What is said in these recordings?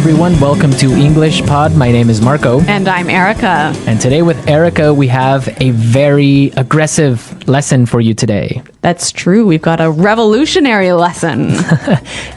everyone. Welcome to English Pod. My name is Marco. And I'm Erica. And today with Erica, we have a very aggressive lesson for you today. That's true. We've got a revolutionary lesson.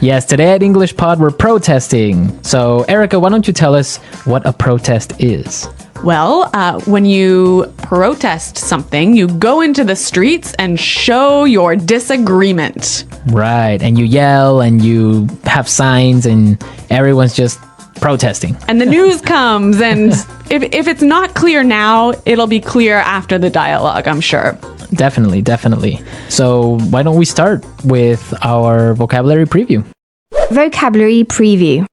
Yes, today at English Pod, we're protesting. So, Erica, why don't you tell us what a protest is? Well, when you protest something, you go into the streets and show your disagreement. Right, and you yell and you have signs and everyone's just protesting. And the news comes, and if it's not clear now, it'll be clear after the dialogue, I'm sure. Definitely. So why don't we start with our vocabulary preview? Vocabulary preview.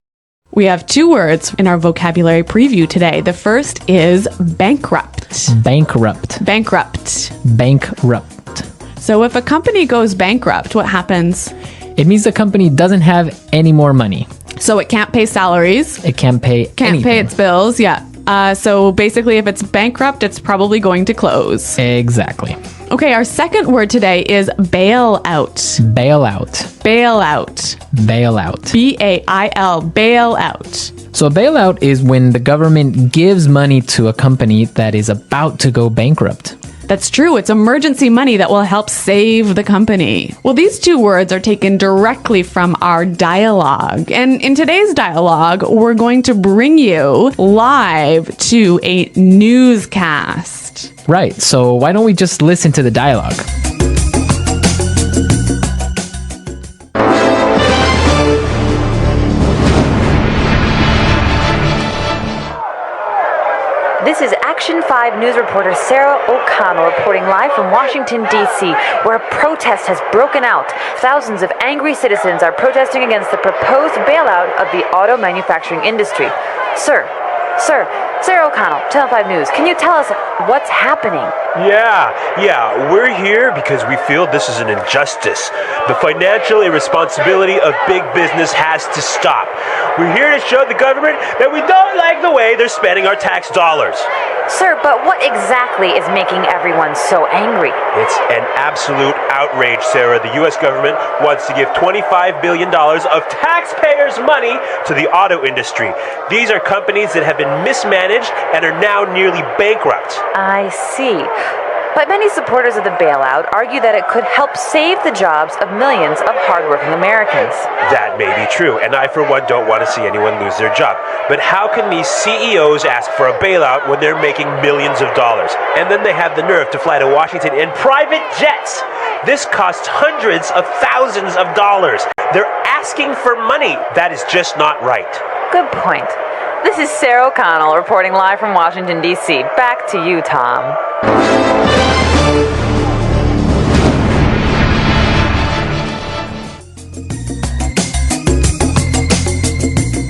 We have two words in our vocabulary preview today. The first is bankrupt. Bankrupt. Bankrupt. Bankrupt. So if a company goes bankrupt, what happens? It means the company doesn't have any more money. So it can't pay salaries. It can't pay anything. Pay its bills, yeah. So basically, if it's bankrupt, it's probably going to close. Exactly. Okay, our second word today is bailout. Bailout. Bailout. Bailout. B-A-I-L, bailout. So a bailout is when the government gives money to a company that is about to go bankrupt. That's true. It's emergency money that will help save the company. Well, these two words are taken directly from our dialogue. And in today's dialogue, we're going to bring you live to a newscast. Right, so why don't we just listen to the dialogue? This is Action 5 News reporter Sarah O'Connell reporting live from Washington, D.C., where a protest has broken out. Thousands of angry citizens are protesting against the proposed bailout of the auto manufacturing industry. Sir, Sarah O'Connell, Channel 5 News, can you tell us what's happening? Yeah, we're here because we feel this is an injustice. The financial irresponsibility of big business has to stop. We're here to show the government that we don't like the way they're spending our tax dollars. Sir, but what exactly is making everyone so angry? It's an absolute outrage, Sarah. The U.S. government wants to give $25 billion of taxpayers' money to the auto industry. These are companies that have been mismanaged and are now nearly bankrupt. I see. But many supporters of the bailout argue that it could help save the jobs of millions of hardworking Americans. That may be true, and I, for one, don't want to see anyone lose their job. But how can these CEOs ask for a bailout when they're making millions of dollars? And then they have the nerve to fly to Washington in private jets. This costs hundreds of thousands of dollars. They're asking for money. That is just not right. Good point. This is Sarah O'Connell reporting live from Washington, D.C. Back to you, Tom.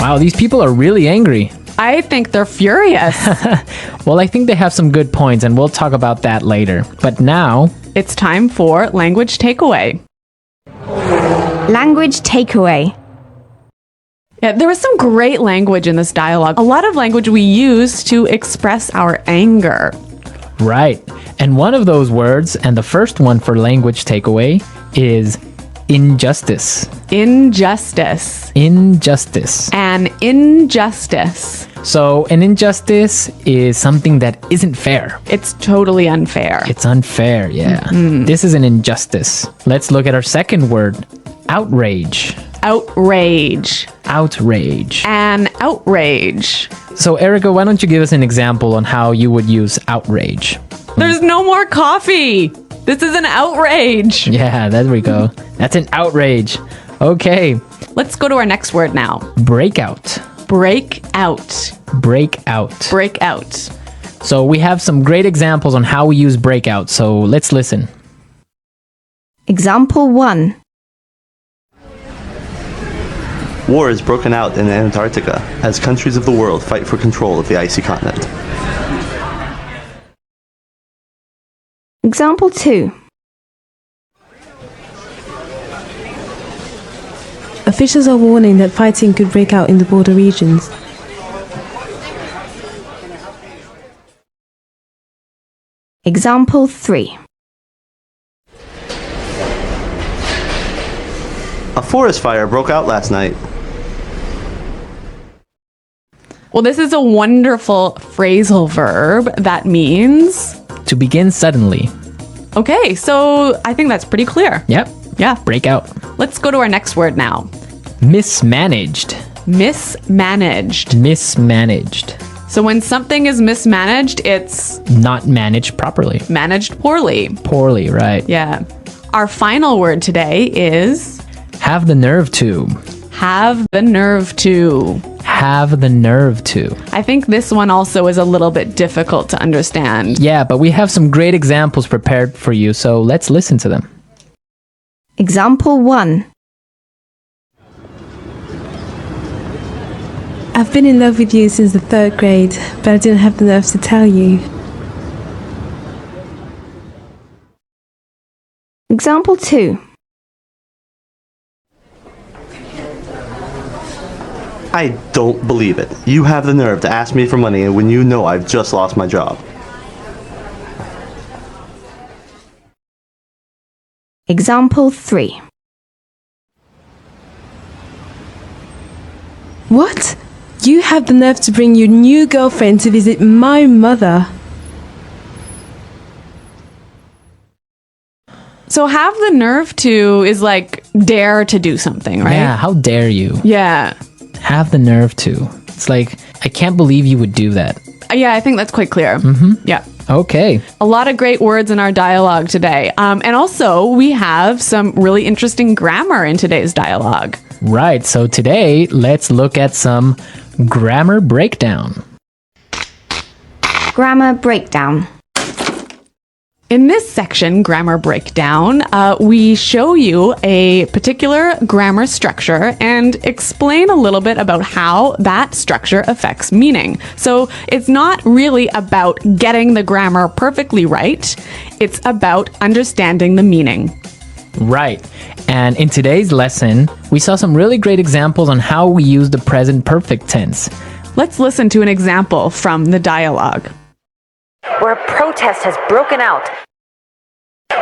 Wow, these people are really angry. I think they're furious. Well, I think they have some good points, and we'll talk about that later. But now, It's time for language takeaway. Language takeaway. Yeah, there was some great language in this dialogue. A lot of language we use to express our anger. right. And one of those words, and the first one for language takeaway, is injustice. Injustice. Injustice. An injustice. So an injustice is something that isn't fair. It's totally unfair. It's unfair, yeah. This is an injustice. Let's look at our second word, outrage. Outrage. Outrage. An outrage. So Erica, why don't you give us an example on how you would use outrage? There's no more coffee. This is an outrage. Yeah, there we go. That's an outrage. Okay, Let's go to our next word now. breakout. Break out. Breakout. Break out. So we have some great examples on how we use breakout, so let's listen. Example 1. War has broken out in Antarctica as countries of the world fight for control of the icy continent. Example 2. Officials are warning that fighting could break out in the border regions. Example 3. A forest fire broke out last night. Well, this is a wonderful phrasal verb that means... To begin suddenly. Okay, so I think that's pretty clear. Yep. Yeah. Break out. Let's go to our next word now. Mismanaged. Mismanaged. Mismanaged. So when something is mismanaged, it's Not managed properly. managed poorly. Poorly, right. Yeah. Our final word today is Have the nerve to. have the nerve to. Have the nerve to. I think this one also is a little bit difficult to understand. Yeah, but we have some great examples prepared for you, so let's listen to them. Example 1. I've been in love with you since the 3rd grade, but I didn't have the nerve to tell you. Example 2. I don't believe it. You have the nerve to ask me for money when you know I've just lost my job. Example 3. What? You have the nerve to bring your new girlfriend to visit my mother. So have the nerve to is like dare to do something, right? Yeah, how dare you? Yeah. Have the nerve to. It's like, I can't believe you would do that. Yeah, I think that's quite clear. Yeah. Okay. A lot of great words in our dialogue today. And also, we have some really interesting grammar in today's dialogue. Right, so today, let's look at some grammar breakdown. Grammar breakdown. In this section, grammar breakdown, we show you a particular grammar structure and explain a little bit about how that structure affects meaning. So it's not really about getting the grammar perfectly right, it's about understanding the meaning. Right. And in today's lesson, we saw some really great examples on how we use the present perfect tense. Let's listen to an example from the dialogue. Where a protest has broken out.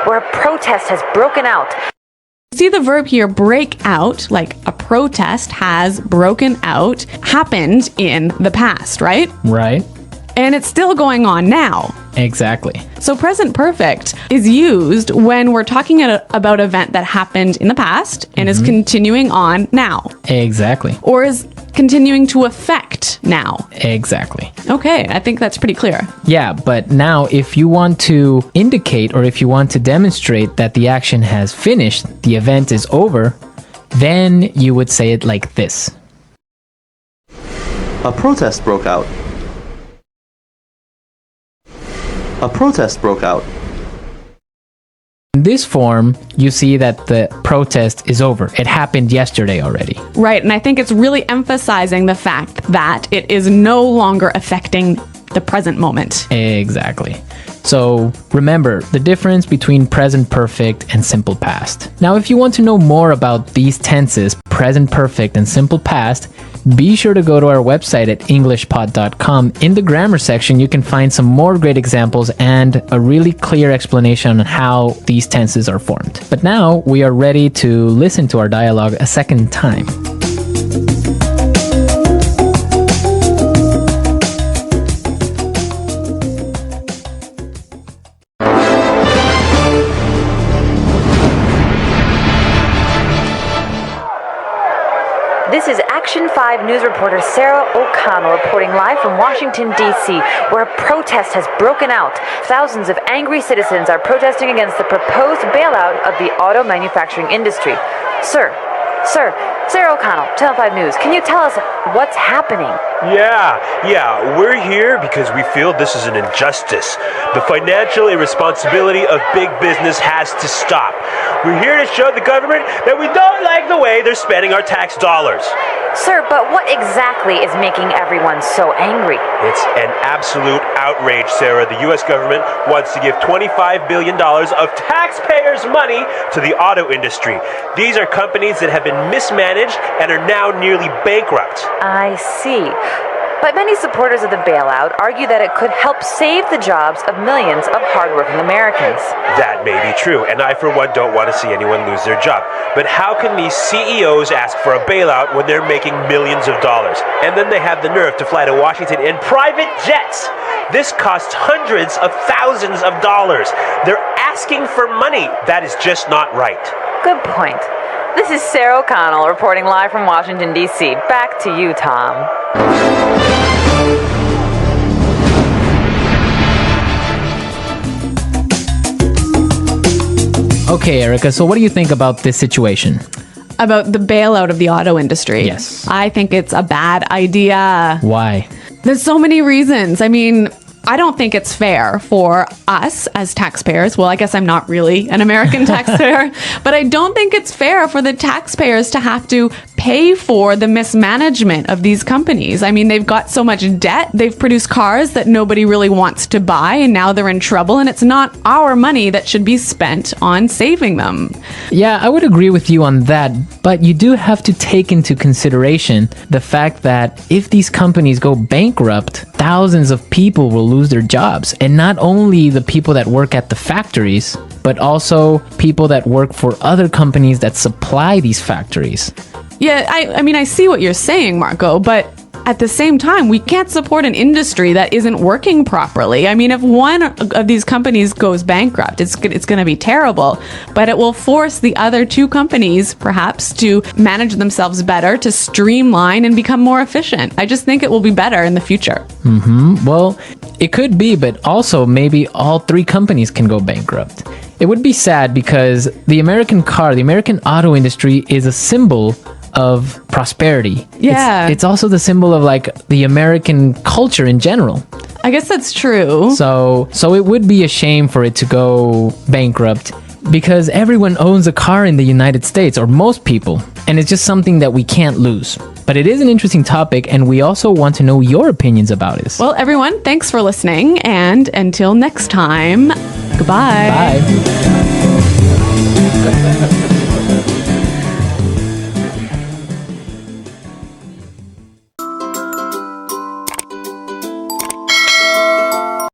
Where a protest has broken out. See the verb here, break out, like a protest has broken out, happened in the past, right? Right? And it's still going on now. Exactly. So present perfect is used when we're talking about an event that happened in the past and is continuing on now, Exactly. or is continuing to affect now. Exactly. Okay, I think that's pretty clear. Yeah, but now if you want to indicate or if you want to demonstrate that the action has finished, the event is over, then you would say it like this. A protest broke out. A protest broke out. In this form, you see that the protest is over. It happened yesterday already. Right, and I think it's really emphasizing the fact that it is no longer affecting the present moment. Exactly. So remember the difference between present perfect and simple past. Now, if you want to know more about these tenses, present perfect and simple past, be sure to go to our website at englishpod.com. In the grammar section, you can find some more great examples and a really clear explanation on how these tenses are formed. But now we are ready to listen to our dialogue a second time. This is Action 5 news reporter Sarah O'Connell reporting live from Washington, D.C., where a protest has broken out. Thousands of angry citizens are protesting against the proposed bailout of the auto manufacturing industry. Sir, Sarah O'Connell, Channel 5 News, can you tell us what's happening? Yeah, we're here because we feel this is an injustice. The financial irresponsibility of big business has to stop. We're here to show the government that we don't like the way they're spending our tax dollars. Sir, but what exactly is making everyone so angry? It's an absolute outrage, Sarah. The U.S. government wants to give $25 billion of taxpayers' money to the auto industry. These are companies that have been mismanaged and are now nearly bankrupt. I see. But many supporters of the bailout argue that it could help save the jobs of millions of hardworking Americans. That may be true, and I, for one, don't want to see anyone lose their job. But how can these CEOs ask for a bailout when they're making millions of dollars? And then they have the nerve to fly to Washington in private jets. This costs hundreds of thousands of dollars. They're asking for money. That is just not right. Good point. This is Sarah O'Connell reporting live from Washington, D.C. Back to you, Tom. Okay, Erica, so what do you think about this situation? About the bailout of the auto industry. Yes. I think it's a bad idea. Why? There's so many reasons. I mean, I don't think it's fair for us as taxpayers. Well, I guess I'm not really an American taxpayer, but I don't think it's fair for the taxpayers to have to pay for the mismanagement of these companies. I mean, they've got so much debt. They've produced cars that nobody really wants to buy, and now they're in trouble, and it's not our money that should be spent on saving them. Yeah, I would agree with you on that, but you do have to take into consideration the fact that if these companies go bankrupt, thousands of people will lose their jobs. And not only the people that work at the factories, but also people that work for other companies that supply these factories. Yeah, I mean, I see what you're saying, Marco, but at the same time, we can't support an industry that isn't working properly. I mean, if one of these companies goes bankrupt, it's going to be terrible, but it will force the other two companies, perhaps, to manage themselves better, to streamline and become more efficient. I just think it will be better in the future. Well, it could be, but also maybe all three companies can go bankrupt. It would be sad because the American auto industry is a symbol of prosperity. Yeah. It's also the symbol of like the American culture in general. I guess that's true. So it would be a shame for it to go bankrupt because everyone owns a car in the United States, or most people, and it's just something that we can't lose. But it is an interesting topic, and we also want to know your opinions about it. Well, everyone, thanks for listening, and until next time, goodbye. Bye.